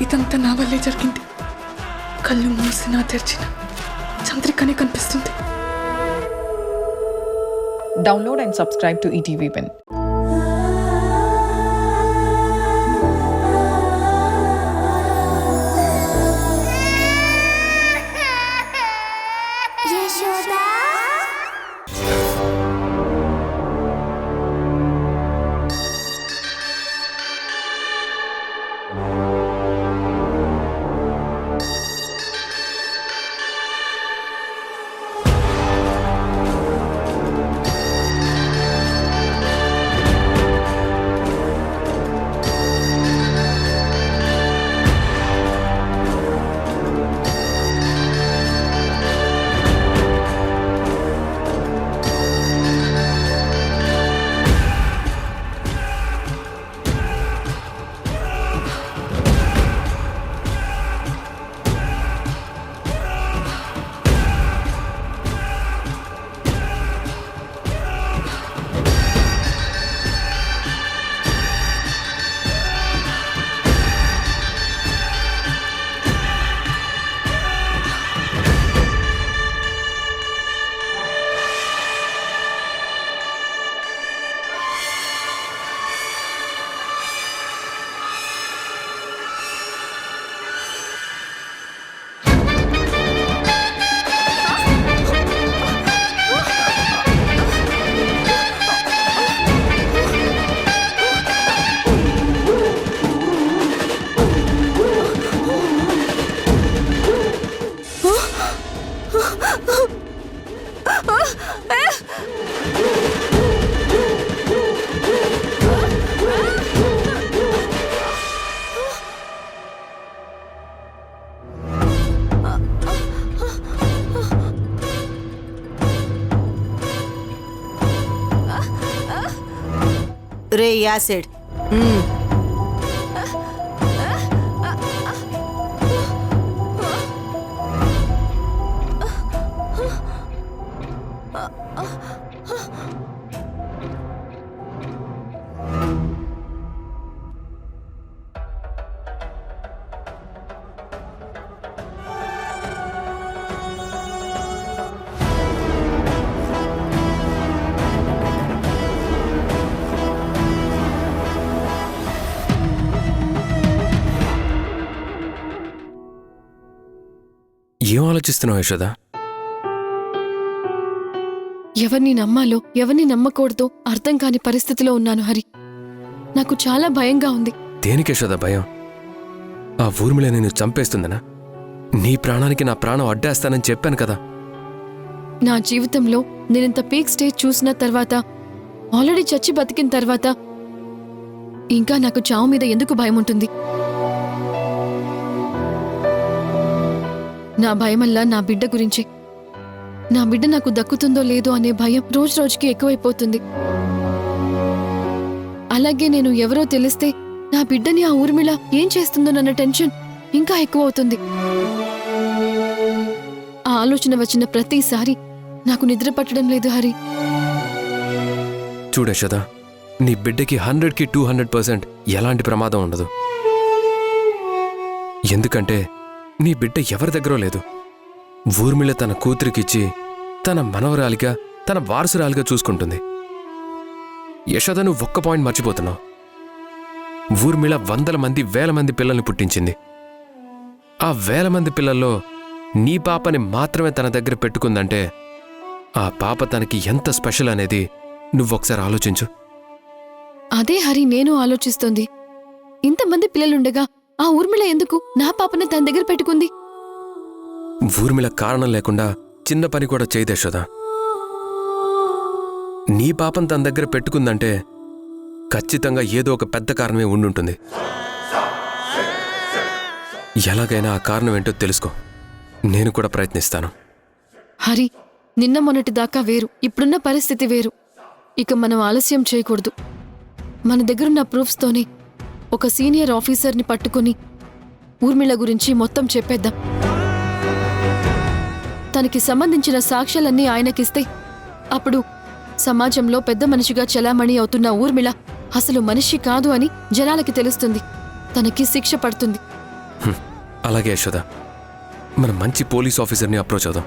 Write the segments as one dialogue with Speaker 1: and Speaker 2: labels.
Speaker 1: ఇదంతా నా వల్లే జరిగింది. కళ్ళు మూసినా తెరిచిన చంద్రికనే కనిపిస్తుంది.
Speaker 2: Download and subscribe to ETV Win.
Speaker 3: Ray acid
Speaker 4: ఏం ఆలోచిస్తున్నావు యశోద?
Speaker 5: ఎవరిని నమ్మాలో ఎవరిని నమ్మకూడదో అర్థం కాని పరిస్థితిలో ఉన్నాను హరి. నాకు చాలా భయంగా ఉంది.
Speaker 4: దేనికి యశోద భయం? ఆ ఊర్మిళ నేను చంపేస్తుందనా? నీ ప్రాణానికి నా ప్రాణం అడ్డేస్తానని చెప్పాను కదా.
Speaker 5: నా జీవితంలో నేనింత పీక్ స్టేజ్ చూసిన తర్వాత, ఆల్రెడీ చచ్చి బతికిన తర్వాత ఇంకా నాకు చావు మీద ఎందుకు భయం ఉంటుంది? నా భయమల్లా నా బిడ్డ గురించి, నా బిడ్డ నాకు దక్కుతుందో లేదో అనే భయం రోజు రోజుకి ఎక్కువైపోతుంది. అలాగే నేను ఎవరో తెలిస్తే నా బిడ్డని ఆ ఊర్మిళ ఏం చేస్తుందోనన్న టెన్షన్ ఇంకా ఎక్కువ అవుతుంది. ఆ ఆలోచన వచ్చిన ప్రతిసారి నాకు నిద్ర పట్టడం లేదు హరి.
Speaker 4: చూడు యశోద, నీ బిడ్డకి 100కి 200% ఎలాంటి ప్రమాదం ఉండదు. ఎందుకంటే నీ బిడ్డ ఎవరి దగ్గర లేదు. ఊర్మిళ తన కూతురికిచ్చి తన మనవరాలిగా, తన వారసురాలిగా చూసుకుంటుంది. యశోద, నువ్వు ఒక్క పాయింట్ మర్చిపోతున్నావు. ఊర్మిళ 100 మంది 1000 మంది పిల్లల్ని పుట్టించింది. ఆ 1000 మంది పిల్లల్లో నీ పాపని మాత్రమే తన దగ్గర పెట్టుకుందంటే ఆ పాప తనకి ఎంత స్పెషల్ అనేది నువ్వొకసారి ఆలోచించు.
Speaker 5: అదే హరి నేను ఆలోచిస్తోంది. ఇంతమంది పిల్లలుండగా ఆ ఊర్మిళ ఎందుకు నా పాపని తన దగ్గర పెట్టుకుంది?
Speaker 4: ఊర్మిళ కారణం లేకుండా చిన్న పని కూడా చేయదు యశోద. నీ పాపం తన దగ్గర పెట్టుకుందంటే ఖచ్చితంగా ఏదో ఒక పెద్ద కారణమే ఉండుంటుంది. ఎలాగైనా ఆ కారణం ఏంటో తెలుసుకో. నేను కూడా ప్రయత్నిస్తాను.
Speaker 5: హరి, నిన్న మొన్నటిదాకా వేరు, ఇప్పుడున్న పరిస్థితి వేరు. ఇక మనం ఆలస్యం చేయకూడదు. మన దగ్గరున్న ప్రూఫ్స్తోనే ఒక సీనియర్ ఆఫీసర్ని పట్టుకుని ఊర్మిళ గురించి మొత్తం చెప్పేద్దాం. తనకి సంబంధించిన సాక్ష్యాలన్నీ ఆయనకిస్తే అప్పుడు సమాజంలో పెద్ద మనిషిగా చలామణి అవుతున్న ఊర్మిళ అసలు మనిషి కాదు అని జనాలకి తెలుస్తుంది. తనకి శిక్ష పడుతుంది.
Speaker 4: అలాగే యశోద, మనం మంచి పోలీస్ ఆఫీసర్ని అప్రోచ్ అవుదాం.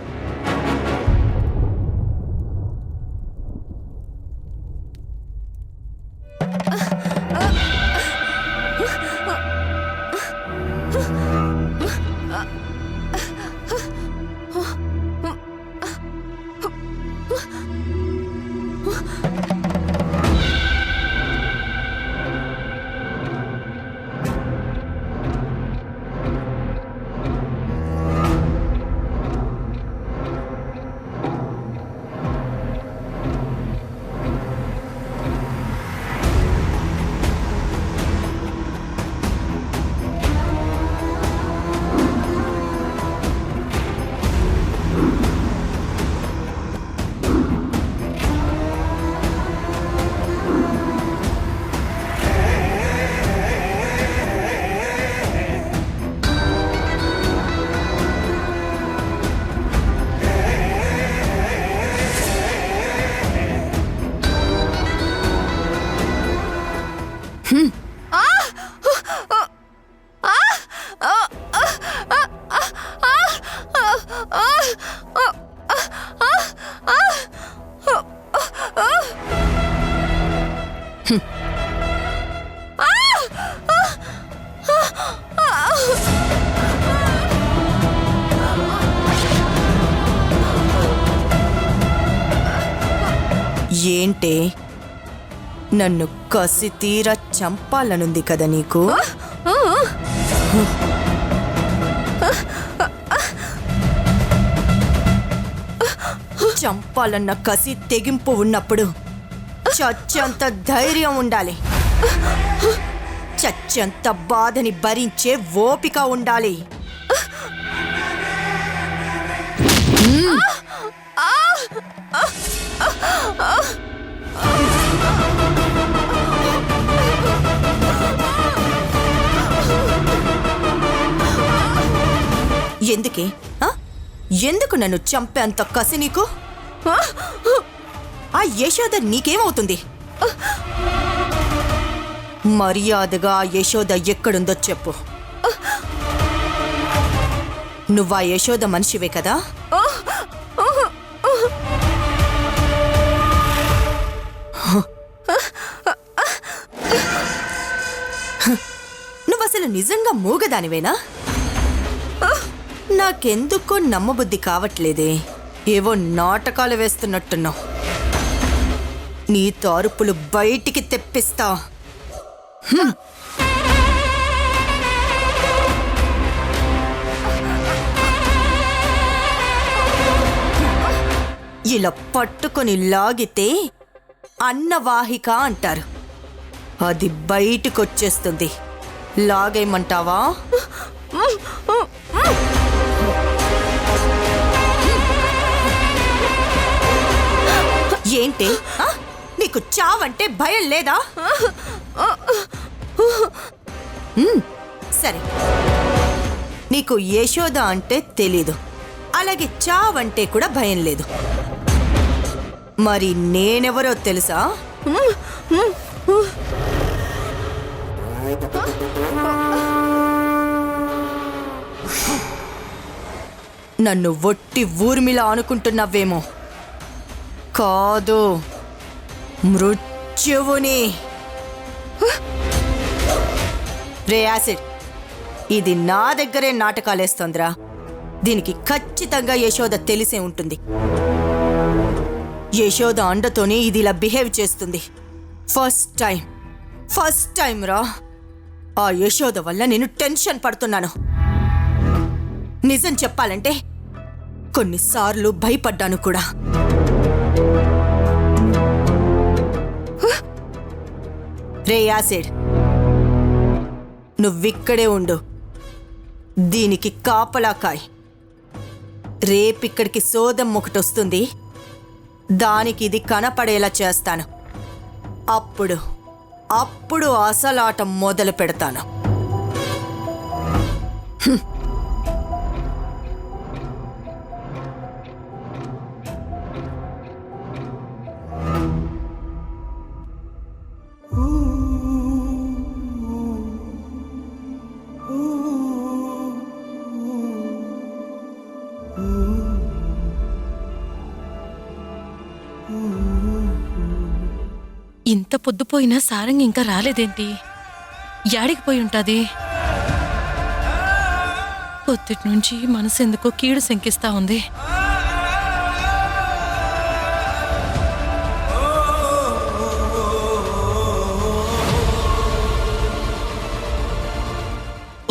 Speaker 3: ఏంటే, నన్ను కసి తీరా చంపాలనుంది కదా నీకు? చంపాలన్న కసి తెగింపు ఉన్నప్పుడు చచ్చంత ధైర్యం ఉండాలి, చచ్చంత బాధని భరించే ఓపిక ఉండాలి. ఎందుకే? ఎందుకు నన్ను చంపేంత కసి నీకు? ఆ యశోద నీకేమవుతుంది? మర్యాదగా ఆ యశోద ఎక్కడుందో చెప్పు. నువ్వా యశోద మనిషివే కదా? నువ్వసలు నిజంగా మూగదానివేనా? నాకెందుకో నమ్మబుద్ధి కావట్లేదే. ఏవో నాటకాలు వేస్తున్నట్టున్నావు. నీ తారుపులు బయటికి తెప్పిస్తా. ఇలా పట్టుకొని లాగితే అన్నవాహిక అంటారు. అది బయటికొచ్చేస్తుంది. లాగేయమంటావా? ఏంటి, నీకు చావంటే భయం లేదా? సరే, నీకు యశోద అంటే తెలీదు, అలాగే చావంటే కూడా భయం లేదు. మరి నేనెవరో తెలుసా? నన్ను ఒట్టి ఊర్మిళ అనుకుంటున్నావేమో. కాదు, మృత్యువుని. రే యాసిడ్, ఇది నా దగ్గరే నాటకాలేస్తోందిరా. దీనికి ఖచ్చితంగా యశోద తెలిసే ఉంటుంది. యశోద అండతోనే ఇది ఇలా బిహేవ్ చేస్తుంది. ఫస్ట్ టైం రా. ఆ యశోద వల్ల నేను టెన్షన్ పడుతున్నాను. నిజం చెప్పాలంటే కొన్నిసార్లు భయపడ్డాను కూడా. రే యాసిడ్, నువ్విక్కడే ఉండు. దీనికి కాపలా కాయ్. రేపిక్కడికి సోదం ఒకటి వస్తుంది, దానికి ఇది కనపడేలా చేస్తాను. అప్పుడు అసలాట మొదలు పెడతాను.
Speaker 6: ఇంత పొద్దుపోయినా సారంగి ఇంకా రాలేదేంటి? యాడికి పోయి ఉంటాది? పొద్దుటి నుంచి మనసు ఎందుకో కీడు శంకిస్తా ఉంది.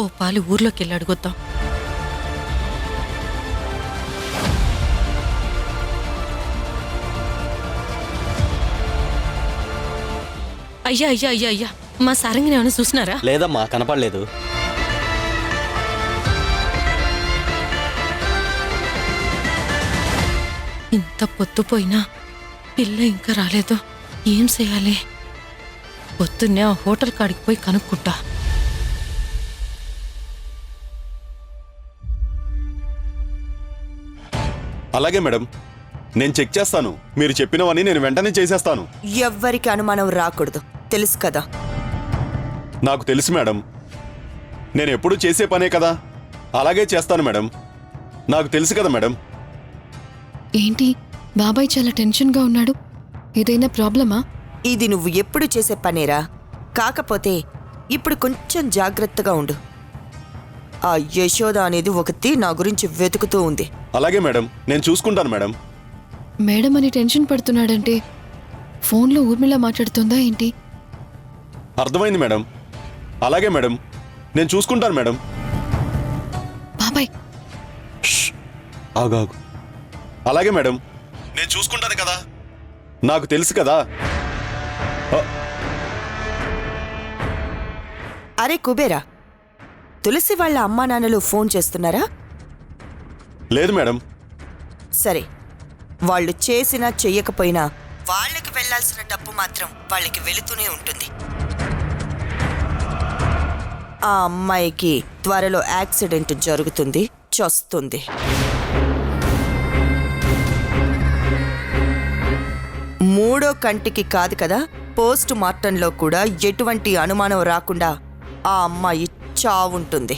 Speaker 6: ఓ పాలు ఊర్లోకి వెళ్ళి అడుగుద్దాం. అయ్యా అయ్యా అయ్యా అయ్యా, మా సారంగిని ఏమైనా చూసినారా?
Speaker 7: లేదమ్మా, కనపడలేదు.
Speaker 6: ఇంత పొద్దుపోయినా పిల్ల ఇంకా రాలేదు. ఏం చేయాలి? పొద్దున్నే ఆ హోటల్ కాడికి పోయి కనుక్కుంటా.
Speaker 8: అలాగే మేడం, నేను చెక్ చేస్తాను. మీరు చెప్పినవని నేను వెంటనే చేసేస్తాను.
Speaker 3: ఎవ్వరికి అనుమానం రాకూడదు, తెలుసు కదా.
Speaker 8: నాకు తెలుసు మేడం, నేను ఎప్పుడూ చేసే పనే కదా. అలాగే చేస్తాను మేడం. నాకు తెలుసు కదా మేడం.
Speaker 5: ఏంటి బాబాయ్ చాలా టెన్షన్గా ఉన్నాడు? ఏదైనా ప్రాబ్లమా?
Speaker 3: ఇది నువ్వు ఎప్పుడు చేసే పనేరా. కాకపోతే ఇప్పుడు కొంచెం జాగ్రత్తగా ఉండు. ఆ యశోద అనేది ఒకటి నా గురించి వెతుకుతూ ఉంది.
Speaker 8: అలాగే మేడం, నేను చూసుకుంటాను మేడం.
Speaker 5: మేడం అని టెన్షన్ పడుతున్నాడంటే ఫోన్లో ఊర్మిళ మాట్లాడుతుందా ఏంటి?
Speaker 8: అర్థమైంది మేడం. అలాగే మేడం, నేను చూసుకుంటాను మేడం.
Speaker 5: బాబాయ్
Speaker 8: ఆగాగు. అలాగే మేడం, నేను చూసుకుంటాను కదా. నాకు తెలుసు కదా.
Speaker 3: అరే కుబేరా, తులసి వాళ్ళ అమ్మా నాన్నలు ఫోన్ చేస్తున్నారా?
Speaker 8: లేదు మేడం.
Speaker 3: సరే, వాళ్ళు చేసినా చెయ్యకపోయినా వాళ్ళకి వెళ్లాల్సిన డబ్బు మాత్రం వాళ్ళకి వెళుతూనే ఉంటుంది. ఆ అమ్మాయికి త్వరలో యాక్సిడెంట్ జరుగుతుంది, చస్తుంది. మూడో కంటికి కాదు కదా, పోస్ట్ మార్టంలో కూడా ఎటువంటి అనుమానం రాకుండా ఆ అమ్మాయి చావుంటుంది.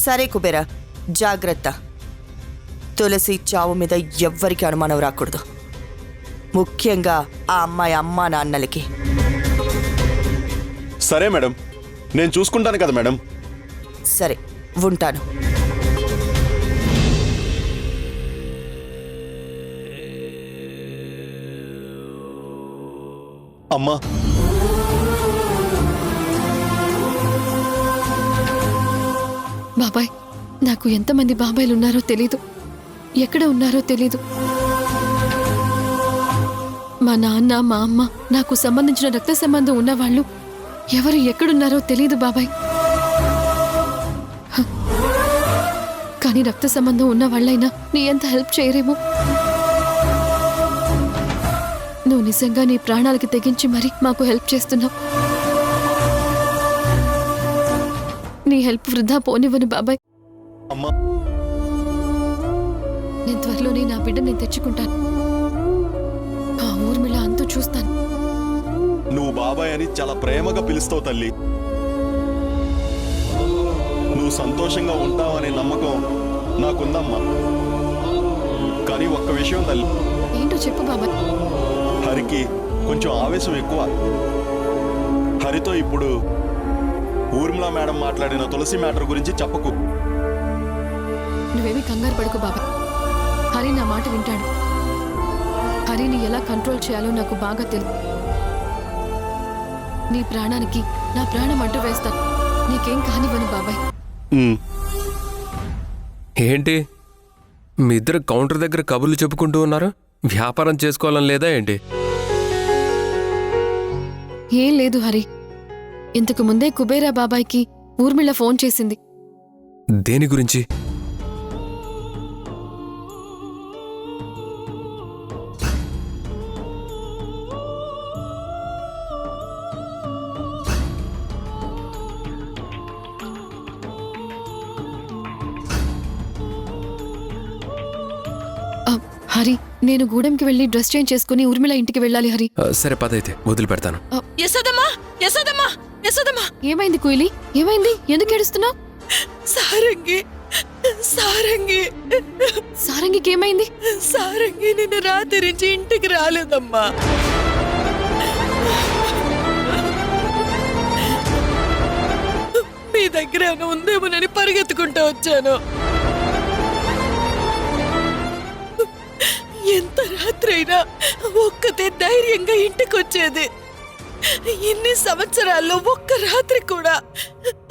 Speaker 3: సరే కుబేరా, జాగ్రత్త. తులసి చావు మీద ఎవ్వరికి అనుమానం రాకూడదు, ముఖ్యంగా ఆ అమ్మాయి అమ్మా నాన్నలకి.
Speaker 8: సరే మేడం, నేను చూసుకుంటాను కదా మేడం.
Speaker 3: సరే, ఉంటాను.
Speaker 8: అమ్మా,
Speaker 5: బాబాయ్, నాకు ఎంతమంది బాబాయ్లు ఉన్నారో తెలీదు, ఎక్కడ ఉన్నారో తెలీదు. మా నాన్న, మా అమ్మ, నాకు సంబంధించిన రక్త సంబంధం ఉన్నవాళ్ళు ఎవరు ఎక్కడున్నారో తెలీదు బాబాయ్. హ. కానీ రక్త సంబంధం ఉన్న వాళ్ళైనా నీ ఎంత హెల్ప్ చేయరేమో. నువ్వు నిజంగా నీ ప్రాణాలకి తెగించి మరీ మాకు హెల్ప్ చేస్తున్నావు. నీ హెల్ప్ వృధా పోనివ్వను బాబాయ్.
Speaker 8: అమ్మా,
Speaker 5: నేను త్వరలోనే నా బిడ్డ నేను తెచ్చుకుంటాను. ఆ ఊర్మిళ అంతూ చూస్తాను.
Speaker 8: నువ్వు బాబాయ్ అని చాలా ప్రేమగా పిలుస్తావు తల్లి. నువ్వు సంతోషంగా ఉంటావనే నమ్మకం నాకుందమ్మా. కానీ ఒక్క విషయం తల్లి,
Speaker 5: ఏంటో చెప్పు బాబాయ్.
Speaker 8: హరికి కొంచెం ఆవేశం ఎక్కువ. హరితో ఇప్పుడు ఊర్మిళ మేడం మాట్లాడిన తులసి మ్యాటర్ గురించి చెప్పకు.
Speaker 5: నువ్వేమీ కంగారు పడుకో బాబాయ్. హరి నా మాట వింటాడు. హరిని ఎలా కంట్రోల్ చేయాలో నాకు బాగా తెలుసు. నీ ప్రాణానికి నా ప్రాణం అడ్డు వేస్తాను. నీకేం కానివ్వను బాబాయ్.
Speaker 4: ఏంటి మీ ఇద్దరు కౌంటర్ దగ్గర కబుర్లు చెప్పుకుంటూ ఉన్నారు? వ్యాపారం చేసుకోవాలని లేదా ఏంటి?
Speaker 5: ఏం లేదు హరి, ఇంతకు ముందే కుబేరా బాబాయ్కి ఊర్మిళ ఫోన్ చేసింది.
Speaker 4: దేని గురించి?
Speaker 5: హరి, నేను గూడెంకి వెళ్ళి డ్రెస్ చేంజ్ చేసుకుని ఊర్మిళ ఇంటికి వెళ్ళాలి హరి.
Speaker 4: సరే పదైతే వదిలిపెడతాను.
Speaker 6: యశోదమ్మా, యశోదమ్మా, యశోదమ్మా,
Speaker 5: ఏమైంది కుయిలి? ఏమైంది? ఎందుకు ఏడుస్తున్నావు?
Speaker 6: సారంగి సారంగి
Speaker 5: సారంగికి ఏమైంది?
Speaker 6: సారంగి నిన్న రాత్రి నుంచి ఇంటికి రాలేదమ్మా. మీ దగ్గర ఏమైనా ఉందేమోనని పరిగెత్తుకుంటూ వచ్చాను. ఎంత రాత్రి అయినా ఒక్కతే ధైర్యంగా ఇంటికి వచ్చేది. ఇన్ని సంవత్సరాల్లో ఒక్క రాత్రి కూడా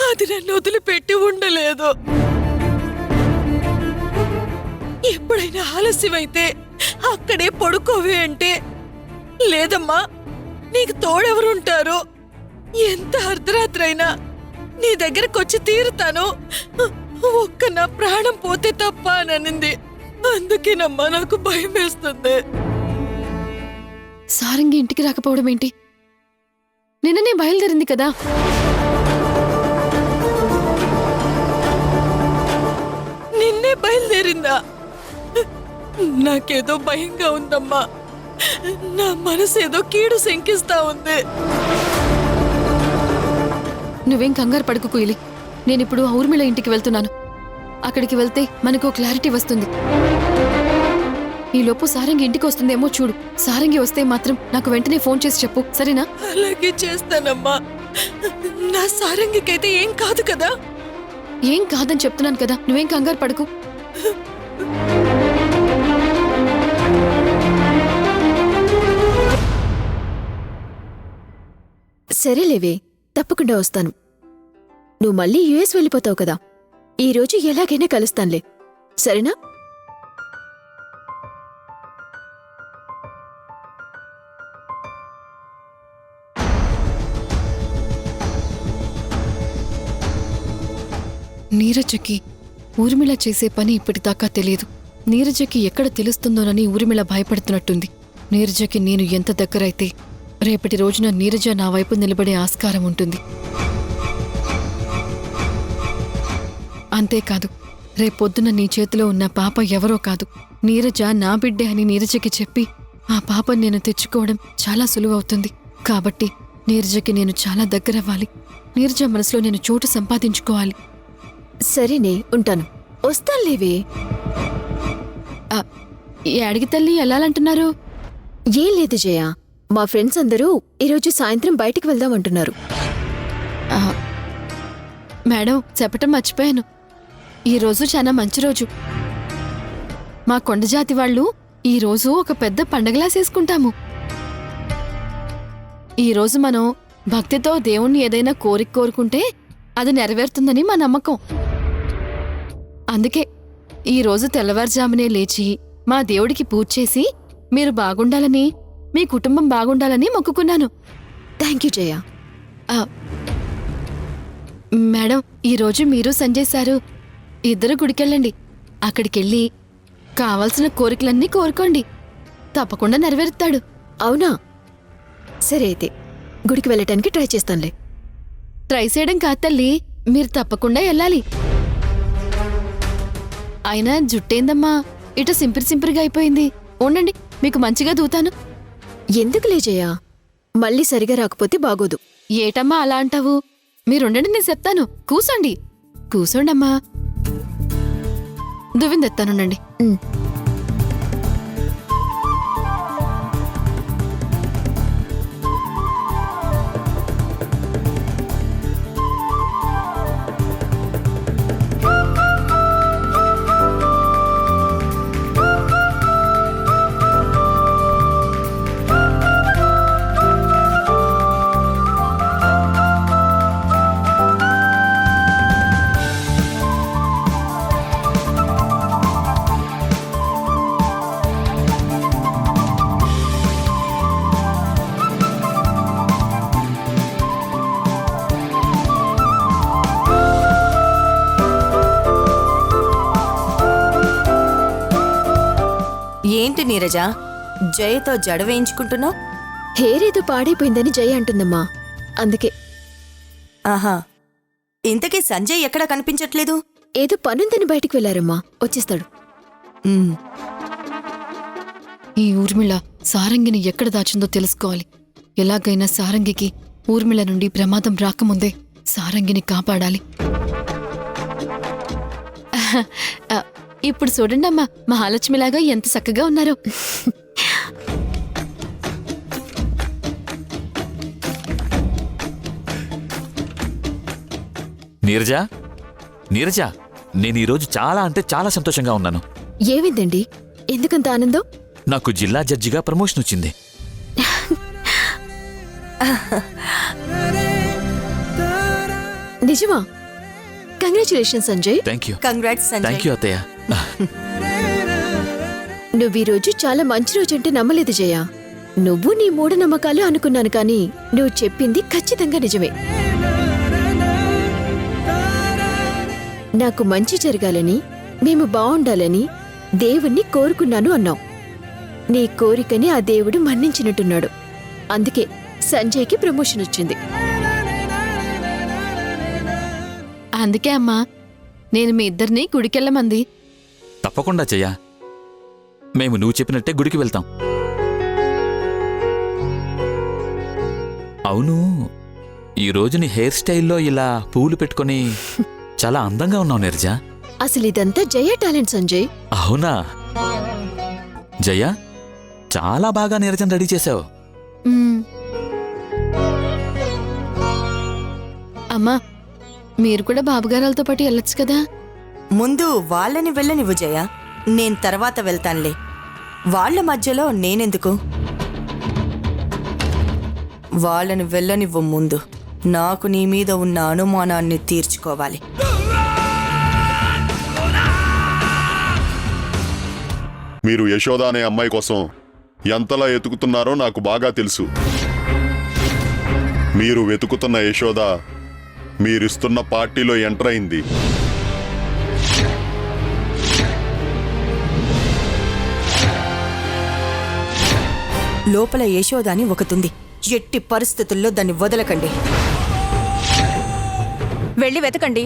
Speaker 6: అది నన్ను వదిలిపెట్టి ఉండలేదు. ఎప్పుడైనా ఆలస్యమైతే అక్కడే పడుకోవే అంటే, లేదమ్మా నీకు తోడెవరుంటారు, ఎంత అర్ధరాత్రి అయినా నీ దగ్గరకు వచ్చి తీరుతాను, ఒక్క నా ప్రాణం పోతే తప్ప అని అనింది. అందుకేనమ్మా నాకు భయం వేస్తుంది.
Speaker 5: సారంగి ఇంటికి రాకపోవడం ఏంటి? నిన్ననే బయలుదేరింది కదా.
Speaker 6: నిన్నే బయలుదేరిందా? నాకేదో భయంగా ఉందమ్మా. నా మనసు ఏదో కీడు శంకిస్తా ఉంది.
Speaker 5: నువ్వేం కంగారు పడుకు కుయిలి. నేనిప్పుడు ఊర్మిళ ఇంటికి వెళ్తున్నాను. అక్కడికి వెళ్తే మనకు క్లారిటీ వస్తుంది. ఈలోపు సారంగి ఇంటికి వస్తుందేమో చూడు. సారంగి వస్తే మాత్రం నాకు వెంటనే ఫోన్ చేసి చెప్పు, సరేనా?
Speaker 6: అలాగే చేస్తానమ్మా. నా సారంగికైతే ఏం కాదు కదా?
Speaker 5: ఏం కాదని చెప్తున్నాను కదా, నువ్వేం కంగారు పడుకు.
Speaker 7: సరేలేవే, తప్పకుండా వస్తాను. నువ్వు మళ్ళీ యుఎస్ వెళ్ళిపోతావు కదా, ఈరోజు ఎలాగైనా కలుస్తానులే, సరేనా?
Speaker 5: నీరజకి ఊర్మిళ చేసే పని ఇప్పటిదాకా తెలియదు. నీరజకి ఎక్కడ తెలుస్తుందోనని ఊర్మిళ భయపడుతున్నట్టుంది. నీరజకి నేను ఎంత దగ్గరైతే రేపటి రోజున నీరజ నా వైపు నిలబడే ఆస్కారం ఉంటుంది. అంతేకాదు, రేపొద్దున నీ చేతిలో ఉన్న పాప ఎవరో కాదు, నీరజ నా బిడ్డే అని నీరజకి చెప్పి ఆ పాపని నేను తెచ్చుకోవడం చాలా సులువవుతుంది. కాబట్టి నీరజకి నేను చాలా దగ్గరవ్వాలి. నీరజ మనసులో నేను చోటు సంపాదించుకోవాలి.
Speaker 7: సరేనే, ఉంటాను. వస్తానులేవే.
Speaker 5: ఈ అడిగి తల్లి వెళ్ళాలంటున్నారు?
Speaker 7: ఏం లేదు జయ, మా ఫ్రెండ్స్ అందరూ ఈరోజు సాయంత్రం బయటికి వెళ్దామంటున్నారు.
Speaker 5: మేడం, చెప్పటం మర్చిపోయాను. ఈరోజు చాలా మంచి రోజు. మా కొండజాతి వాళ్ళు ఈరోజు ఒక పెద్ద పండగలా చేసుకుంటాము. ఈరోజు మనం భక్తితో దేవుణ్ణి ఏదైనా కోరుకుంటే అది నెరవేరుతుందని మా నమ్మకం. అందుకే ఈరోజు తెల్లవారుజామునే లేచి మా దేవుడికి పూజ చేసి మీరు బాగుండాలని, మీ కుటుంబం బాగుండాలని మొక్కుకున్నాను.
Speaker 7: Thank you Jaya.
Speaker 5: మేడం, ఈరోజు మీరు సంజయ్ సారు ఇద్దరు గుడికెళ్ళండి. అక్కడికెళ్ళి కావాల్సిన కోరికలన్నీ కోరుకోండి, తప్పకుండా నెరవేరుతాడు.
Speaker 7: అవునా? సరే అయితే గుడికి వెళ్ళటానికి ట్రై చేస్తానులే.
Speaker 5: ట్రై చేయడం కాదు తల్లి, మీరు తప్పకుండా వెళ్ళాలి. అయినా జుట్టేందమ్మా ఇటు సింపిరిగా అయిపోయింది. ఉండండి, మీకు మంచిగా దూతాను.
Speaker 7: ఎందుకులే జయ, మళ్ళీ సరిగా రాకపోతే బాగోదు.
Speaker 5: ఏటమ్మా అలా అంటావు? మీరుండండి, నేను చెప్తాను. కూసోండి, కూసోండమ్మా. దువ్విందెత్తానుండండి.
Speaker 3: ఏంటి నీరజ, జయతో జడ వేయించుకుంటున్నావు?
Speaker 7: హెయిర్ ఏదో పాడైపోయిందని జయ అంటుందమ్మా, అందుకే.
Speaker 3: ఆహా, ఇంతకీ సంజయ్ ఎక్కడా కనిపించట్లేదు?
Speaker 7: ఏదో పనుందని బయటికి వెళ్లారమ్మా, వచ్చేస్తాడు.
Speaker 5: ఈ ఊర్మిళ సారంగిని ఎక్కడ దాచిందో తెలుసుకోవాలి. ఎలాగైనా సారంగికి ఊర్మిళ నుండి ప్రమాదం రాకముందే సారంగిని కాపాడాలి. ఇప్పుడు చూడండమ్మా, మహాలక్ష్మిలాగా ఎంత చక్కగా ఉన్నారో.
Speaker 9: నీరజా, నీరజా, నేను ఈరోజు చాలా అంటే చాలా సంతోషంగా ఉన్నాను.
Speaker 7: ఏమైందండి? ఎందుకంత ఆనందం?
Speaker 9: నాకు జిల్లా జడ్జిగా ప్రమోషన్ వచ్చింది.
Speaker 7: నిజమా? Congratulation Sanjay.
Speaker 9: Thank you.
Speaker 3: Congrats
Speaker 9: thank
Speaker 3: Sanjay.
Speaker 9: You అత్తయ్య.
Speaker 7: నువ్వు ఈ రోజు చాలా మంచి రోజు అంటే నమ్మలేదు జయ. నువ్వు నీ మూఢనమ్మకాలు అనుకున్నాను కానీ నువ్వు చెప్పింది ఖచ్చితంగా నిజమే. నాకు మంచి జరగాలని, మేము బావుండాలని దేవుణ్ణి కోరుకున్నాను అన్నావు. నీ కోరికని ఆ దేవుడు మన్నించినట్టున్నాడు. అందుకే సంజయ్కి ప్రమోషన్ వచ్చింది.
Speaker 5: అందుకే అమ్మా నేను మీ ఇద్దరిని గుడికెళ్ళమంది.
Speaker 9: తప్పకుండా జయ, మేము నువ్వు చెప్పినట్టే గుడికి వెళ్తాం. అవును, ఈరోజు నీ హెయిర్ స్టైల్లో ఇలా పువ్వులు పెట్టుకొని చాలా అందంగా ఉన్నావు నీరజా.
Speaker 7: అసలు ఇదంతా జయ టాలెంట్ సంజయ్.
Speaker 9: అవునా? జయ, చాలా బాగా నీరజను రెడీ చేశావు.
Speaker 5: మ్మ్. అమ్మా మీరు కూడా బాబుగారాలతో పాటు వెళ్ళొచ్చు కదా.
Speaker 3: ముందు వాళ్ళని వెళ్ళనివ్వు జయ, నేను తర్వాత వెళ్తానులే. వాళ్ళ మధ్యలో నేనెందుకు? వాళ్ళని వెళ్ళనివ్వు. ముందు నాకు నీ మీద ఉన్న అనుమానాన్ని తీర్చుకోవాలి.
Speaker 8: మీరు యశోద అనే అమ్మాయి కోసం ఎంతలా వెతుకుతున్నారో నాకు బాగా తెలుసు. మీరు వెతుకుతున్న యశోద మీరిస్తున్న పార్టీలో ఎంటర్ అయింది.
Speaker 3: లోపల యశోద అని ఒకతుంది. ఎట్టి పరిస్థితుల్లో దాన్ని వదలకండి.
Speaker 10: వెళ్ళి వెతకండి.